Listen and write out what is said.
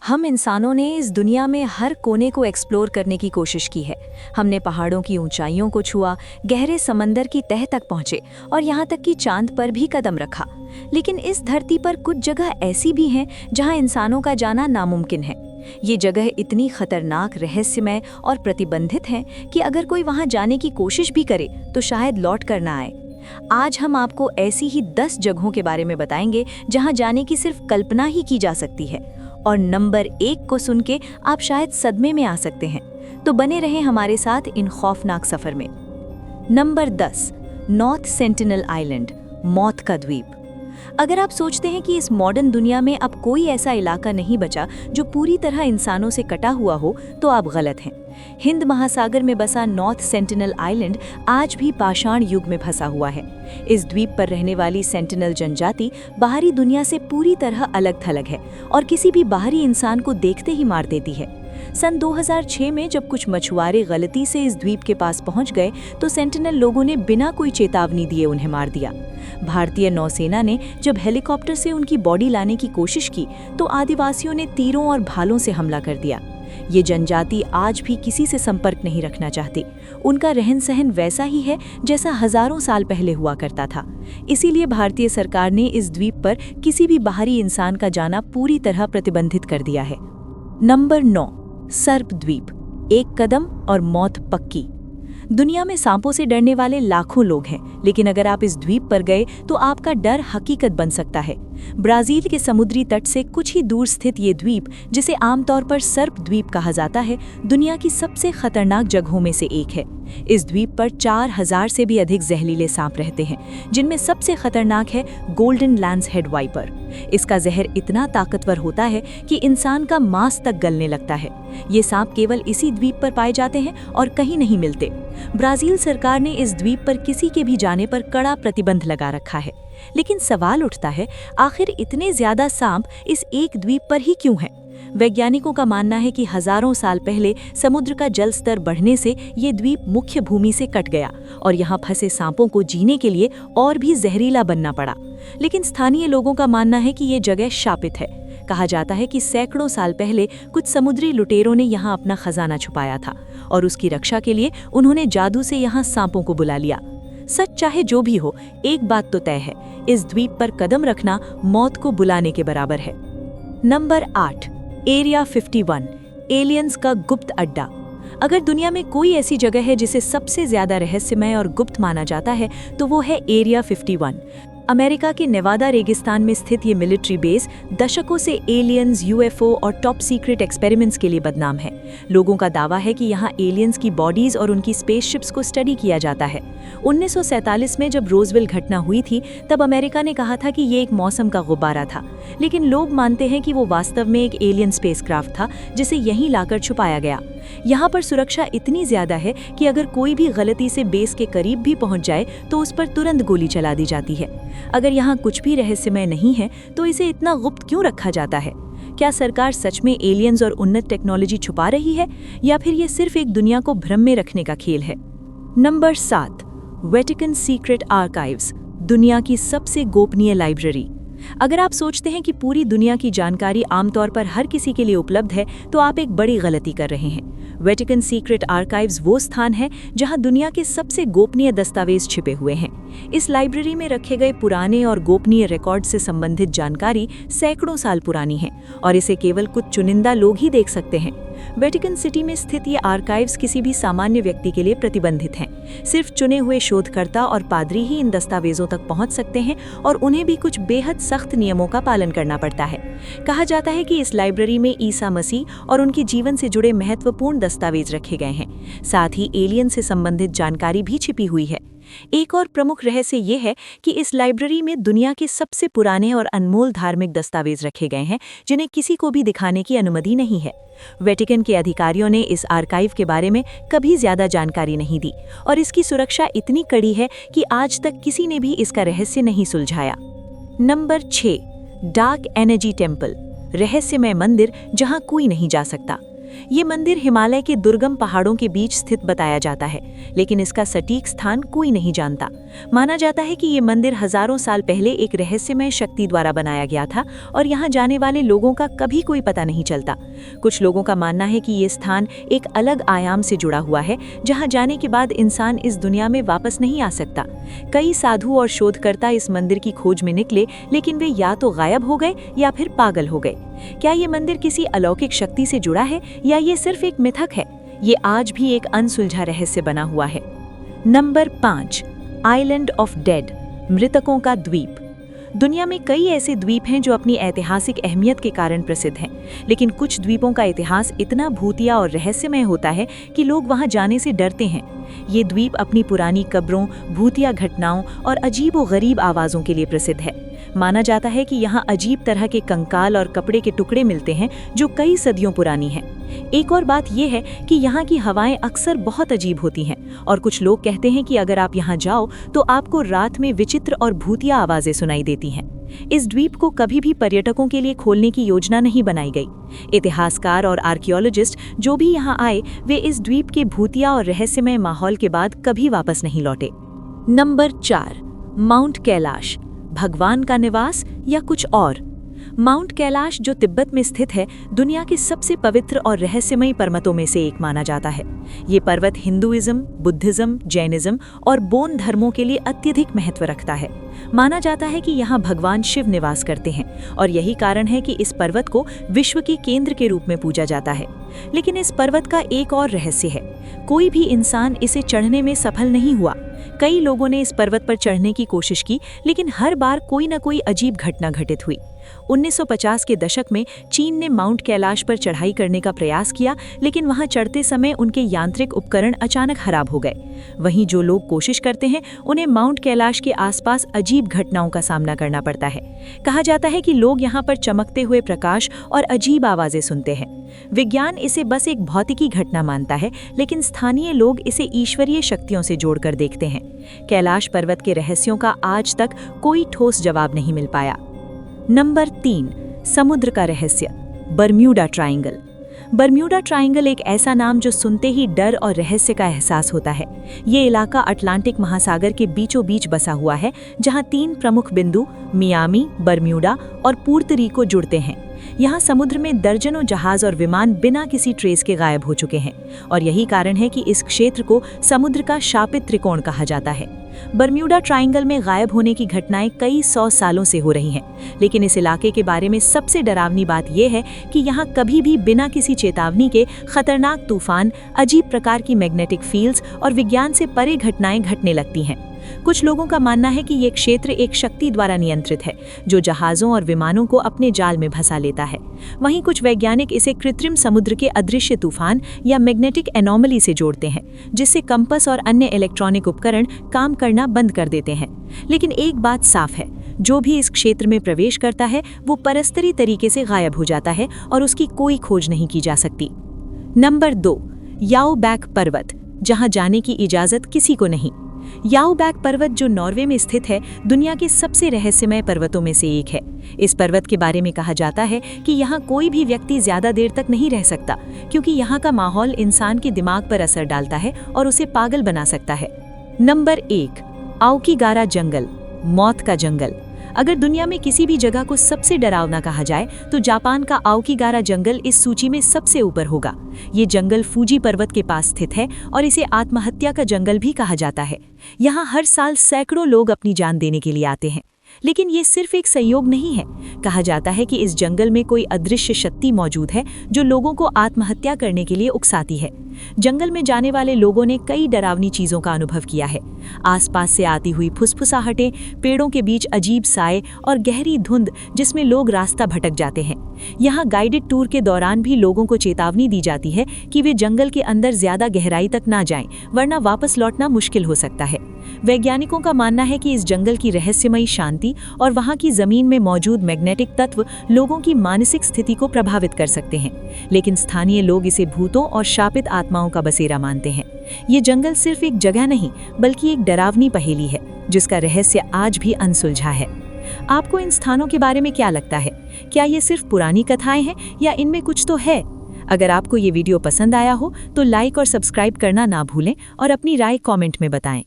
हम इंसानों ने इस दुनिया में हर कोने को एक्सप्लोर करने की कोशिश की है। हमने पहाड़ों की ऊंचाइयों को छुआ, गहरे समंदर की तह तक पहुंचे और यहाँ तक कि चांद पर भी कदम रखा। लेकिन इस धरती पर कुछ जगह ऐसी भी हैं जहाँ इंसानों का जाना नामुमकिन है। ये जगह इतनी खतरनाक, रहस्यमय और प्रतिबंधित हैं कि अगर कोई वहाँ जाने की कोशिश भी करे तो शायद लौट कर ना आए। आज हम आपको ऐसी ही 10 जगहों के बारे में बताएंगे जहां जाने की सिर्फ कल्पना ही की जा सकती है, और नंबर 1 को सुन के आप शायद सदमे में आ सकते हैं। तो बने रहें हमारे साथ इन खौफनाक सफर में। नंबर 10, नॉर्थ सेंटिनल आइलैंड, मौत का द्वीप। अगर आप सोचते हैं कि इस मॉडर्न दुनिया में अब कोई ऐसा इलाका नहीं बचा जो पूरी तरह इंसानों से कटा हुआ हो, तो आप गलत हैं। हिंद महासागर में बसा नॉर्थ सेंटिनल आइलैंड आज भी पाषाण युग में फंसा हुआ है। इस द्वीप पर रहने वाली सेंटिनल जनजाति बाहरी दुनिया से पूरी तरह अलग थलग है और किसी भी बाहरी इंसान को देखते ही मार देती है। सन 2006 में जब कुछ मछुआरे गलती से इस द्वीप के पास पहुंच गए तो सेंटिनल लोगों ने बिना कोई चेतावनी दिए उन्हें मार दिया। भारतीय नौसेना ने जब हेलीकॉप्टर से उनकी बॉडी लाने की कोशिश की तो आदिवासियों ने तीरों और भालों से हमला कर दिया। ये जनजाति आज भी किसी से संपर्क नहीं रखना चाहती। उनका रहन सहन वैसा ही है जैसा हजारों साल पहले हुआ करता था। इसीलिए भारतीय सरकार ने इस द्वीप पर किसी भी बाहरी इंसान का जाना पूरी तरह प्रतिबंधित कर दिया है। नंबर 9, सर्प द्वीप, एक कदम और मौत पक्की। दुनिया में सांपों से डरने वाले लाखों लोग हैं, लेकिन अगर आप इस द्वीप पर गए तो आपका डर हकीकत बन सकता है। ब्राजील के समुद्री तट से कुछ ही दूर स्थित ये द्वीप, जिसे आमतौर पर सर्प द्वीप कहा जाता है, दुनिया की सबसे खतरनाक जगहों में से एक है। इस द्वीप पर 4000 से भी अधिक जहरीले सांप रहते हैं, जिनमें सबसे खतरनाक है गोल्डन लैंस हेड वाइपर। इसका जहर इतना ताकतवर होता है कि इंसान का मांस तक गलने लगता है। ये सांप केवल इसी द्वीप पर पाए जाते हैं और कहीं नहीं मिलते। ब्राजील सरकार ने इस द्वीप पर किसी के भी जाने पर कड़ा प्रतिबंध लगा रखा है। लेकिन सवाल उठता है, आखिर इतने ज्यादा सांप इस एक द्वीप पर ही क्यों हैं? वैज्ञानिकों का मानना है कि हजारों साल पहले समुद्र का जल स्तर बढ़ने से ये द्वीप मुख्य भूमि से कट गया और यहाँ फंसे सांपों को जीने के लिए और भी जहरीला बनना पड़ा। लेकिन स्थानीय लोगों का मानना है कि ये जगह शापित है। कहा जाता है कि सैकड़ों साल पहले कुछ समुद्री लुटेरों ने यहाँ अपना खजाना छुपाया था और उसकी रक्षा के लिए उन्होंने जादू से यहाँ सांपों को बुला लिया। सच चाहे जो भी हो, एक बात तो तय है, इस द्वीप पर कदम रखना मौत को बुलाने के बराबर है। नंबर 8, एरिया 51, एलियंस का गुप्त अड्डा। अगर दुनिया में कोई ऐसी जगह है जिसे सबसे ज्यादा रहस्यमय और गुप्त माना जाता है तो वो है एरिया 51। अमेरिका के नेवादा रेगिस्तान में स्थित ये मिलिट्री बेस दशकों से एलियंस, यूएफओ और टॉप सीक्रेट एक्सपेरिमेंट्स के लिए बदनाम है। लोगों का दावा है कि यहाँ एलियंस की बॉडीज और उनकी स्पेसशिप्स को स्टडी किया जाता है। 1947 में जब रोजवेल घटना हुई थी तब अमेरिका ने कहा था कि ये एक मौसम का गुब्बारा था, लेकिन लोग मानते हैं कि वो वास्तव में एक एलियन स्पेसक्राफ्ट था जिसे यहीं लाकर छुपाया गया। यहाँ पर सुरक्षा इतनी ज्यादा है कि अगर कोई भी गलती से बेस के करीब भी पहुंच जाए तो उस पर तुरंत गोली चला दी जाती है। अगर यहाँ कुछ भी रहस्यमय नहीं है तो इसे इतना गुप्त क्यों रखा जाता है? क्या सरकार सच में एलियंस और उन्नत टेक्नोलॉजी छुपा रही है, या फिर ये सिर्फ एक दुनिया को भ्रम में रखने का खेल है? नंबर 7, वेटिकन सीक्रेट आर्काइव्स, दुनिया की सबसे गोपनीय लाइब्रेरी। अगर आप सोचते हैं कि पूरी दुनिया की जानकारी आमतौर पर हर किसी के लिए उपलब्ध है तो आप एक बड़ी गलती कर रहे हैं। वेटिकन सीक्रेट आर्काइव्स वो स्थान है जहां दुनिया के सबसे गोपनीय दस्तावेज छिपे हुए हैं। इस लाइब्रेरी में रखे गए पुराने और गोपनीय रिकॉर्ड से संबंधित जानकारी सैकड़ों साल पुरानी है और इसे केवल कुछ चुनिंदा लोग ही देख सकते हैं। वेटिकन सिटी में स्थित ये आर्काइव्स किसी भी सामान्य व्यक्ति के लिए प्रतिबंधित हैं। सिर्फ चुने हुए शोधकर्ता और पादरी ही इन दस्तावेजों तक पहुंच सकते हैं और उन्हें भी कुछ बेहद सख्त नियमों का पालन करना पड़ता है। कहा जाता है कि इस लाइब्रेरी में ईसा मसीह और उनके जीवन से जुड़े महत्वपूर्ण दस्तावेज रखे गए हैं। साथ ही एलियन से संबंधित जानकारी भी छिपी हुई है। एक और प्रमुख रहस्य ये है कि इस लाइब्रेरी में दुनिया के सबसे पुराने और अनमोल धार्मिक दस्तावेज रखे गए हैं जिन्हें किसी को भी दिखाने की अनुमति नहीं है। वेटिकन के अधिकारियों ने इस आर्काइव के बारे में कभी ज्यादा जानकारी नहीं दी और इसकी सुरक्षा इतनी कड़ी है कि आज तक किसी ने भी इसका रहस्य नहीं सुलझाया। नंबर 6, डार्क एनर्जी टेम्पल, रहस्यमय मंदिर जहां कोई नहीं जा सकता। ये मंदिर हिमालय के दुर्गम पहाड़ों के बीच स्थित बताया जाता है, लेकिन इसका सटीक स्थान कोई नहीं जानता। माना जाता है कि ये मंदिर हजारों साल पहले एक रहस्यमय शक्ति द्वारा बनाया गया था और यहाँ जाने वाले लोगों का कभी कोई पता नहीं चलता। कुछ लोगों का मानना है कि ये स्थान एक अलग आयाम से जुड़ा हुआ है, जहाँ जाने के बाद इंसान इस दुनिया में वापस नहीं आ सकता। कई साधु और शोधकर्ता इस मंदिर की खोज में निकले, लेकिन वे या तो गायब हो गए या फिर पागल हो गए। क्या ये मंदिर किसी अलौकिक शक्ति से जुड़ा है या ये सिर्फ एक मिथक है? ये आज भी एक अनसुलझा रहस्य बना हुआ है। नंबर 5, आइलैंड ऑफ डेड, मृतकों का द्वीप। दुनिया में कई ऐसे द्वीप हैं जो अपनी ऐतिहासिक अहमियत के कारण प्रसिद्ध हैं, लेकिन कुछ द्वीपों का इतिहास इतना भूतिया और रहस्यमय होता है कि लोग वहां जाने से डरते हैं। ये द्वीप अपनी पुरानी कब्रों, भूतिया घटनाओं और अजीबो-गरीब आवाज़ों के लिए प्रसिद्ध है। माना जाता है कि यहाँ अजीब तरह के कंकाल और कपड़े के टुकड़े मिलते हैं जो कई सदियों पुरानी हैं। एक और बात यह है कि यहाँ की हवाएं अक्सर बहुत अजीब होती हैं और कुछ लोग कहते हैं कि अगर आप यहाँ जाओ तो आपको रात में विचित्र और भूतिया आवाज़ें सुनाई देती हैं। इस द्वीप को कभी भी पर्यटकों के लिए खोलने की योजना नहीं बनाई गई। इतिहासकार और आर्कियोलॉजिस्ट जो भी यहाँ आए, वे इस द्वीप के भूतिया और रहस्यमय माहौल के बाद कभी वापस नहीं लौटे। नंबर 4, माउंट कैलाश, भगवान का निवास या कुछ और। माउंट कैलाश, जो तिब्बत में स्थित है, दुनिया के सबसे पवित्र और रहस्यमयी पर्वतों में से एक माना जाता है। ये पर्वत हिंदुइज्म, बुद्धिज्म, जैनिज्म और बौद्ध धर्मों के लिए अत्यधिक महत्व रखता है। माना जाता है कि यहाँ भगवान शिव निवास करते हैं और यही कारण है कि इस पर्वत को विश्व के केंद्र के रूप में पूजा जाता है। लेकिन इस पर्वत का एक और रहस्य है, कोई भी इंसान इसे चढ़ने में सफल नहीं हुआ। कई लोगों ने इस पर्वत पर चढ़ने की कोशिश की, लेकिन हर बार कोई न कोई अजीब घटना घटित हुई। 1950 के दशक में चीन ने माउंट कैलाश पर चढ़ाई करने का प्रयास किया, लेकिन वहां चढ़ते समय उनके यांत्रिक उपकरण अचानक खराब हो गए। वहीं जो लोग कोशिश करते हैं, उन्हें माउंट कैलाश के आसपास अजीब घटनाओं का सामना करना पड़ता है। कहा जाता है कि लोग यहाँ पर चमकते हुए प्रकाश और अजीब आवाजें सुनते हैं। विज्ञान इसे बस एक भौतिकी घटना मानता है, लेकिन स्थानीय लोग इसे ईश्वरीय शक्तियों से जोड़कर देखते हैं। कैलाश पर्वत के रहस्यों का आज तक कोई ठोस जवाब नहीं मिल पाया। नंबर 3, समुद्र का रहस्य, बर्म्यूडा ट्रायंगल। बर्म्यूडा ट्रायंगल एक ऐसा नाम जो सुनते ही डर और रहस्य का एहसास होता है। ये इलाका अटलांटिक महासागर के बीचों बीच बसा हुआ है, जहां 3 प्रमुख बिंदु मियामी, बर्म्यूडा और पुर्तो रिको जुड़ते हैं। यहाँ समुद्र में दर्जनों जहाज और विमान बिना किसी ट्रेस के गायब हो चुके हैं और यही कारण है कि इस क्षेत्र को समुद्र का शापित त्रिकोण कहा जाता है। बर्म्यूडा ट्रायंगल में गायब होने की घटनाएं कई 100 सालों से हो रही हैं, लेकिन इस इलाके के बारे में सबसे डरावनी बात यह है कि यहाँ कभी भी बिना किसी चेतावनी के खतरनाक तूफान, अजीब प्रकार की मैग्नेटिक फील्ड्स और विज्ञान से परे घटनाएं घटने लगती हैं। कुछ लोगों का मानना है कि ये क्षेत्र एक शक्ति द्वारा नियंत्रित है, जो जहाज़ों और विमानों को अपने जाल में फंसा लेता है। वहीं कुछ वैज्ञानिक इसे कृत्रिम समुद्र के अदृश्य तूफान या मैग्नेटिक एनोमली से जोड़ते हैं, जिससे कंपास और अन्य इलेक्ट्रॉनिक उपकरण काम करना बंद कर देते हैं। लेकिन एक बात साफ है, जो भी इस क्षेत्र में प्रवेश करता है वो परस्तरी तरीके से गायब हो जाता है और उसकी कोई खोज नहीं की जा सकती। नंबर 2, याओबैक पर्वत, जहां जाने की इजाजत किसी को नहीं। याओबैक पर्वत, जो नॉर्वे में स्थित है, दुनिया के सबसे रहस्यमय पर्वतों में से एक है। इस पर्वत के बारे में कहा जाता है कि यहाँ कोई भी व्यक्ति ज्यादा देर तक नहीं रह सकता, क्योंकि यहाँ का माहौल इंसान के दिमाग पर असर डालता है और उसे पागल बना सकता है। नंबर 1, आओकीगारा जंगल, मौत का जंगल। अगर दुनिया में किसी भी जगह को सबसे डरावना कहा जाए तो जापान का आओकीगारा जंगल इस सूची में सबसे ऊपर होगा। ये जंगल फूजी पर्वत के पास स्थित है और इसे आत्महत्या का जंगल भी कहा जाता है। यहाँ हर साल सैकड़ों लोग अपनी जान देने के लिए आते हैं, लेकिन ये सिर्फ एक संयोग नहीं है। कहा जाता है कि इस जंगल में कोई अदृश्य शक्ति मौजूद है जो लोगों को आत्महत्या करने के लिए उकसाती है। जंगल में जाने वाले लोगों ने कई डरावनी चीजों का अनुभव किया है। आसपास से आती हुई फुसफुसाहटें, पेड़ों के बीच अजीब साए और गहरी धुंध जिसमें लोग रास्ता भटक जाते हैं। यहाँ गाइडेड टूर के दौरान भी लोगों को चेतावनी दी जाती है कि वे जंगल के अंदर ज्यादा गहराई तक ना जाएं, वरना वापस लौटना मुश्किल हो सकता है। वैज्ञानिकों का मानना है कि इस जंगल की रहस्यमयी शांति और वहाँ की जमीन में मौजूद मैग्नेटिक तत्व लोगों की मानसिक स्थिति को प्रभावित कर सकते हैं, लेकिन स्थानीय लोग इसे भूतों और शापित आत्माओं का बसेरा मानते हैं। ये जंगल सिर्फ एक जगह नहीं, बल्कि एक डरावनी पहेली है, जिसका रहस्य आज भी अनसुलझा है। आपको इन स्थानों के बारे में क्या लगता है? क्या ये सिर्फ पुरानी कथाएं हैं या इनमें कुछ तो है? अगर आपको ये वीडियो पसंद आया हो तो लाइक और सब्सक्राइब करना ना भूलें और अपनी राय कमेंट में बताएं।